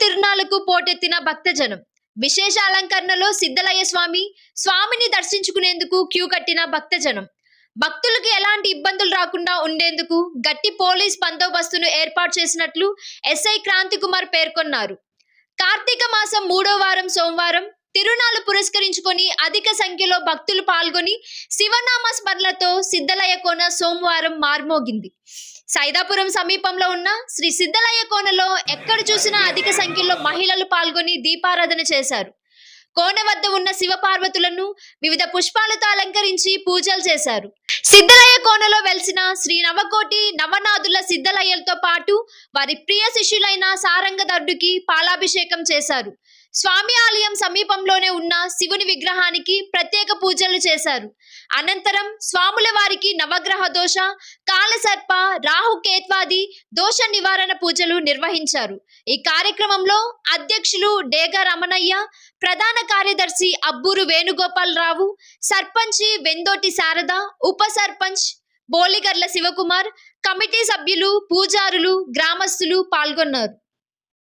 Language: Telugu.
తిరునాళ్లకు పోటెత్తిన భక్తజనం. విశేష అలంకరణలో సిద్ధలయ్య స్వామిని దర్శించుకునేందుకు క్యూ కట్టిన భక్తజనం. భక్తులకు ఎలాంటి ఇబ్బందులు రాకుండా ఉండేందుకు గట్టి పోలీస్ బందోబస్తును ఏర్పాటు చేసినట్లు ఎస్ఐ క్రాంతికుమార్ పేర్కొన్నారు. కార్తీక మాసం 3వ వారం సోమవారం తిరునాళ్లు పురస్కరించుకొని అధిక సంఖ్యలో భక్తులు పాల్గొని శివనామ స్మరణలతో సిద్ధలయ్య కోన సోమవారం మార్మోగింది. సైదాపురం సమీపంలో ఉన్న శ్రీ సిద్ధలయ్య కోనలో ఎక్కడ చూసినా అధిక సంఖ్యలో మహిళలు పాల్గొని దీపారాధన చేశారు. కోన వద్ద ఉన్న శివపార్వతులను వివిధ పుష్పాలతో అలంకరించి పూజలు చేశారు. సిద్ధలయ్య కోనలో వెలిసిన శ్రీ నవకోటి నవనాథుల సిద్ధలయ్యలతో పాటు వారి ప్రియ శిష్యులైన సారంగధరుడికి పాలాభిషేకం చేశారు. స్వామి ఆలయం సమీపంలోనే ఉన్న శివుని విగ్రహానికి ప్రత్యేక పూజలు చేశారు. అనంతరం స్వాముల వారికి నవగ్రహ దోష, కాలసర్ప, రాహు కేత్వాది దోష నివారణ పూజలు నిర్వహించారు. ఈ కార్యక్రమంలో అధ్యక్షులు డేగా రమణయ్య, ప్రధాన కార్యదర్శి అబ్బూరు వేణుగోపాలరావు, సర్పంచి వెందోటి శారద, ఉప సర్పంచ్ బోలిగర్ల శివకుమార్, కమిటీ సభ్యులు, పూజారులు, గ్రామస్తులు పాల్గొన్నారు.